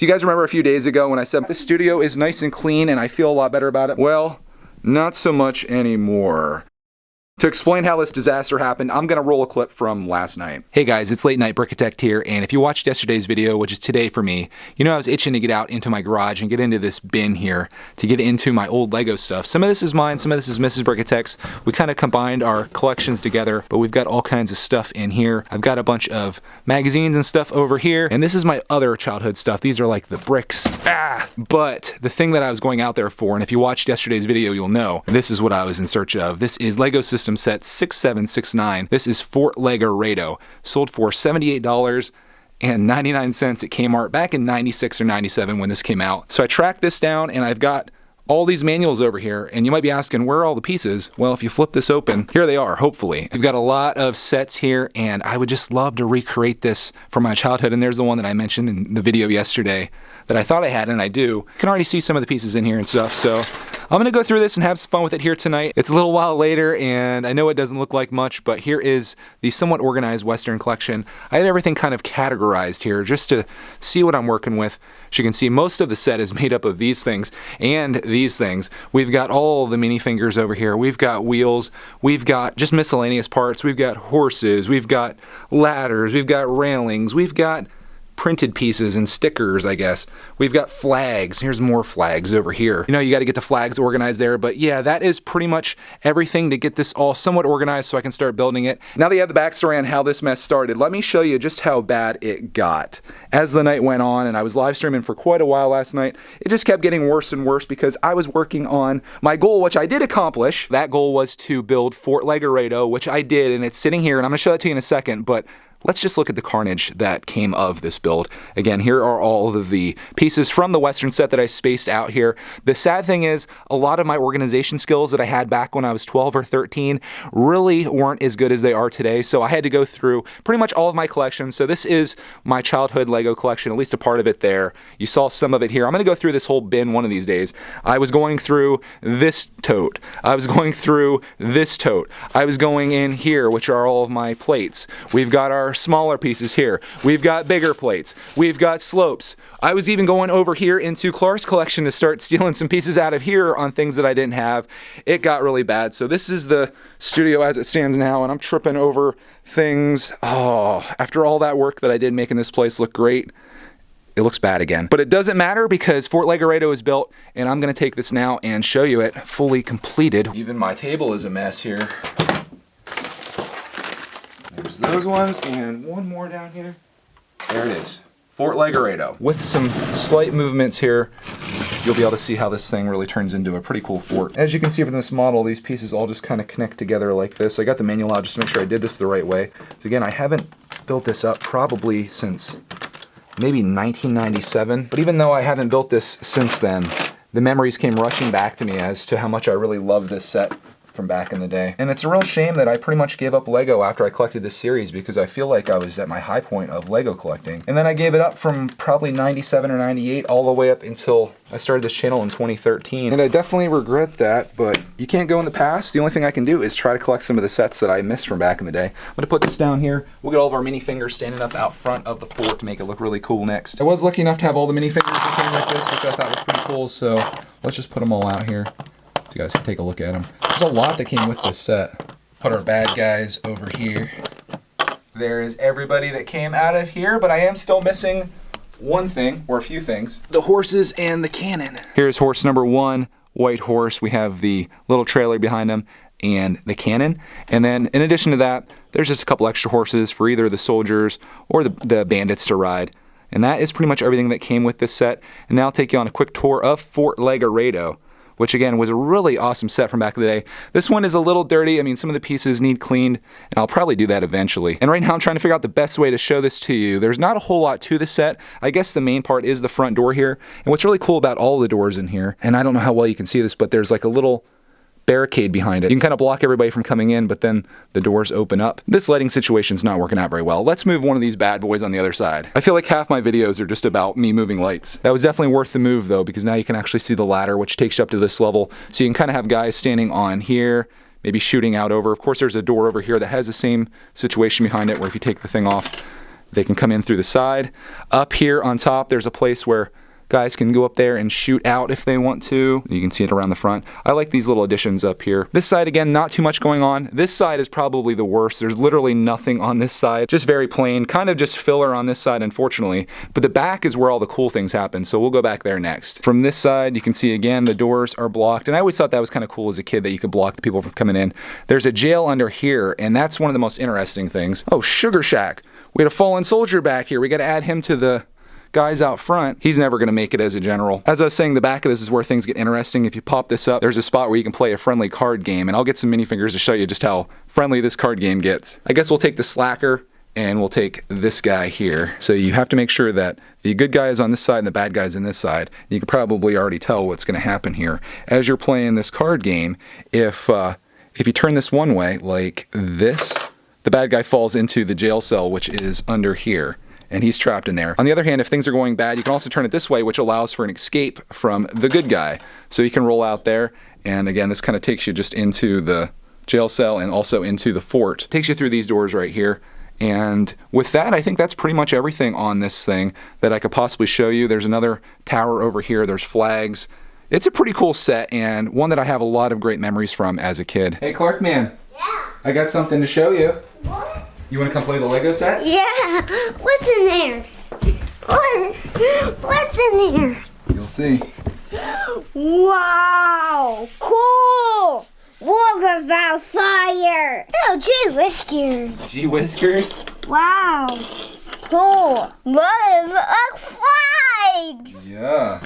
Do you guys remember a few days ago when I said the studio is nice and clean and I feel a lot better about it? Well, not so much anymore. To explain how this disaster happened, I'm gonna roll a clip from last night. Hey guys, it's Late Night Brickitect here, and if you watched yesterday's video, which is today for me, you know I was itching to get out into my garage and get into this bin here to get into my old Lego stuff. Some of this is mine, some of this is Mrs. Brickitect's. We kind of combined our collections together, but we've got all kinds of stuff in here. I've got a bunch of magazines and stuff over here, and this is my other childhood stuff. These are like the bricks. But the thing that I was going out there for, and if you watched yesterday's video, you'll know, this is what I was in search of. This is Lego System Set 6769. This is Fort Legoredo. Sold for $78.99 at Kmart back in 96 or 97 when this came out. So I tracked this down and I've got all these manuals over here, and you might be asking, where are all the pieces? Well, if you flip this open, here they are, hopefully. We've got a lot of sets here, and I would just love to recreate this from my childhood, and there's the one that I mentioned in the video yesterday that I thought I had, and I do. You can already see some of the pieces in here and stuff, so I'm gonna go through this and have some fun with it here tonight. It's a little while later, and I know it doesn't look like much, but here is the somewhat organized Western collection. I have everything kind of categorized here just to see what I'm working with. As you can see, most of the set is made up of these things and these things. We've got all the minifigures over here. We've got wheels. We've got just miscellaneous parts. We've got horses. We've got ladders. We've got railings. We've got printed pieces and stickers, I guess. We've got flags. Here's more flags over here. You know, you got to get the flags organized there, but yeah, that is pretty much everything to get this all somewhat organized so I can start building it. Now that you have the backstory on how this mess started, let me show you just how bad it got. As the night went on, and I was live streaming for quite a while last night, it just kept getting worse and worse because I was working on my goal, which I did accomplish. That goal was to build Fort Legoredo, which I did, and it's sitting here, and I'm going to show that to you in a second, but let's just look at the carnage that came of this build. Again, here are all of the pieces from the Western set that I spaced out here. The sad thing is, a lot of my organization skills that I had back when I was 12 or 13 really weren't as good as they are today, so I had to go through pretty much all of my collections. So this is my childhood Lego collection, at least a part of it there. You saw some of it here. I'm gonna go through this whole bin one of these days. I was going through this tote. I was going through this tote. I was going in here, which are all of my plates. We've got our smaller pieces here. We've got bigger plates. We've got slopes. I was even going over here into Clark's collection to start stealing some pieces out of here on things that I didn't have. It got really bad. So this is the studio as it stands now, and I'm tripping over things. Oh, after all that work that I did making this place look great, it looks bad again. But it doesn't matter because Fort Legoredo is built, and I'm gonna take this now and show you it fully completed. Even my table is a mess here. There's those ones, and one more down here. There it is. Fort Legoredo. With some slight movements here, you'll be able to see how this thing really turns into a pretty cool fort. As you can see from this model, these pieces all just kind of connect together like this. I got the manual out just to make sure I did this the right way. So again, I haven't built this up probably since maybe 1997. But even though I haven't built this since then, the memories came rushing back to me as to how much I really love this set from back in the day. And it's a real shame that I pretty much gave up Lego after I collected this series because I feel like I was at my high point of Lego collecting. And then I gave it up from probably 97 or 98 all the way up until I started this channel in 2013. And I definitely regret that, but you can't go in the past. The only thing I can do is try to collect some of the sets that I missed from back in the day. I'm gonna put this down here. We'll get all of our minifigures standing up out front of the fort to make it look really cool next. I was lucky enough to have all the minifigures that came like this, which I thought was pretty cool, so let's just put them all out here so you guys can take a look at them. There's a lot that came with this set. Put our bad guys over here. There is everybody that came out of here, but I am still missing one thing, or a few things. The horses and the cannon. Here's horse number 1, white horse. We have the little trailer behind him and the cannon. And then in addition to that, there's just a couple extra horses for either the soldiers or the bandits to ride. And that is pretty much everything that came with this set. And now I'll take you on a quick tour of Fort Legoredo, which again was a really awesome set from back in the day. This one is a little dirty. I mean, some of the pieces need cleaned, and I'll probably do that eventually. And right now I'm trying to figure out the best way to show this to you. There's not a whole lot to the set. I guess the main part is the front door here. And what's really cool about all the doors in here, and I don't know how well you can see this, but there's like a little barricade behind it. You can kind of block everybody from coming in, but then the doors open up. This lighting situation's not working out very well. Let's move one of these bad boys on the other side. I feel like half my videos are just about me moving lights. That was definitely worth the move though, because now you can actually see the ladder, which takes you up to this level. So you can kind of have guys standing on here, maybe shooting out over. Of course, there's a door over here that has the same situation behind it, where if you take the thing off, They can come in through the side. Up here on top, there's a place where guys can go up there and shoot out if they want to. You can see it around the front. I like these little additions up here. This side, again, not too much going on. This side is probably the worst. There's literally nothing on this side. Just very plain, kind of just filler on this side, unfortunately. But the back is where all the cool things happen, so we'll go back there next. From this side, you can see, again, the doors are blocked, and I always thought that was kind of cool as a kid that you could block the people from coming in. There's a jail under here, and that's one of the most interesting things. Oh, Sugar Shack. We had a fallen soldier back here. We got to add him to the guys out front. He's never going to make it as a general. As I was saying, the back of this is where things get interesting. If you pop this up, there's a spot where you can play a friendly card game, and I'll get some minifingers to show you just how friendly this card game gets. I guess we'll take the slacker and we'll take this guy here. So you have to make sure that the good guy is on this side and the bad guy is on this side. You can probably already tell what's going to happen here. As you're playing this card game, if you turn this one way, like this, the bad guy falls into the jail cell, which is under here, and he's trapped in there. On the other hand, if things are going bad, you can also turn it this way, which allows for an escape from the good guy. So you can roll out there, and again, this kind of takes you just into the jail cell and also into the fort. Takes you through these doors right here. And with that, I think that's pretty much everything on this thing that I could possibly show you. There's another tower over here. There's flags. It's a pretty cool set, and one that I have a lot of great memories from as a kid. Hey, Cartman. Yeah. I got something to show you. What? You want to come play the Lego set? Yeah. What's in there? What's in there? You'll see. Wow. Cool. Look at that fire. Oh, gee whiskers. Gee whiskers? Wow. Cool. What is a flag? Yeah.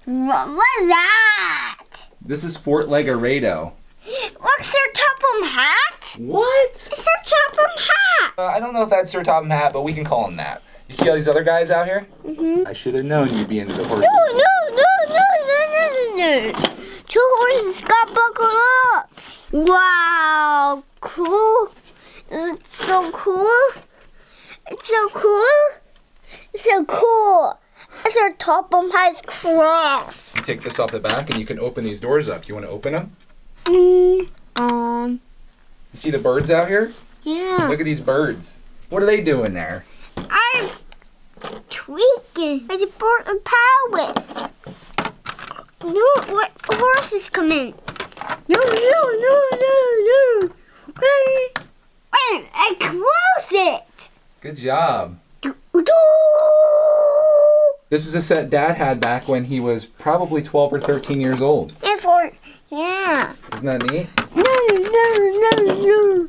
What's that? This is Fort Legoredo. Look, Sir Topham Hat. What? It's Sir Topham Hat. I don't know if that's Sir Topham Hat, but we can call him that. You see all these other guys out here? Mm-hmm. I should have known you'd be into the horses. No. Two horses got buckled up. Wow, cool. It's so cool. It's so cool. It's so cool. It's our Topham Hat's cross. You take this off the back and you can open these doors up. You want to open them? You You see the birds out here? yeah. Look at these birds. What are they doing there? I'm tweaking. I just bought a palace. No, what horses come in? No. Okay. Wait, I close it. Good job. This is a set Dad had back when he was probably 12 or 13 years old. Yeah. Isn't that neat? No.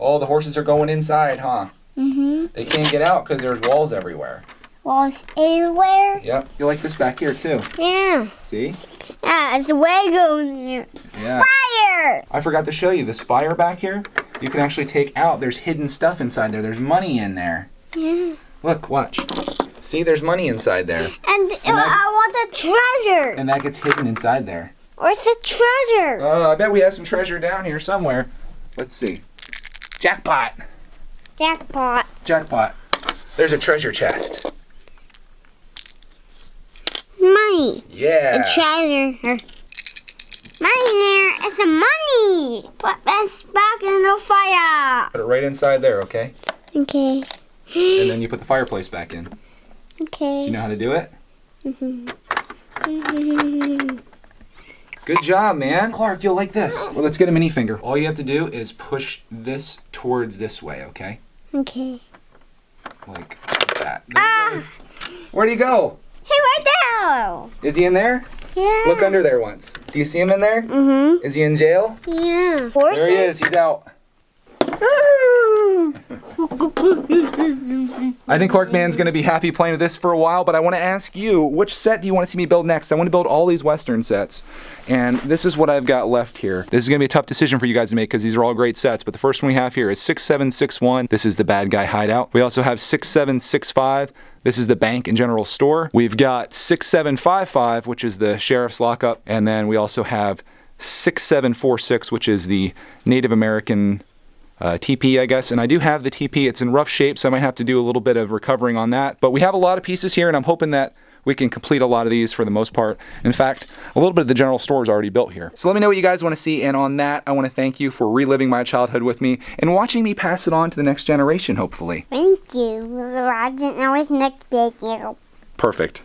Oh, the horses are going inside, huh? Mm-hmm. They can't get out because there's walls everywhere. Walls everywhere. Yep. You like this back here too. Yeah. See? Yeah, it's Lego in there. Yeah. Fire! I forgot to show you this fire back here. You can actually take out. There's hidden stuff inside there. There's money in there. Yeah. Look, watch. See, there's money inside there. And I want the treasure. And that gets hidden inside there. Where's the treasure? I bet we have some treasure down here somewhere. Let's see. Jackpot. Jackpot. Jackpot. There's a treasure chest. Money. Yeah. The treasure. Money there. It's the money. Put this back in the fire. Put it right inside there, okay? Okay. And then you put the fireplace back in. Do Okay. you know how to do it? Mhm. Good job, man. Clark, you'll like this. Well, let's get a mini finger. All you have to do is push this towards this way, okay? Okay. Like that. There he goes. Where'd he go? Hey, right there. Is he in there? Yeah. Look under there once. Do you see him in there? Mm-hmm. Is he in jail? Yeah. Horses. There he is. He's out. I think Clarkman's going to be happy playing with this for a while, but I want to ask you, which set do you want to see me build next? I want to build all these Western sets, and this is what I've got left here. This is going to be a tough decision for you guys to make because these are all great sets, but the first one we have here is 6761. This is the bad guy hideout. We also have 6765. This is the bank and general store. We've got 6755, which is the sheriff's lockup, and then we also have 6746, which is the Native American TP, I guess, and I do have the TP. It's in rough shape, so I might have to do a little bit of recovering on that. But we have a lot of pieces here, and I'm hoping that we can complete a lot of these for the most part. In fact, a little bit of the general store is already built here. So let me know what you guys want to see, and on that, I want to thank you for reliving my childhood with me and watching me pass it on to the next generation, hopefully. Thank you. I didn't know it was next video. Perfect.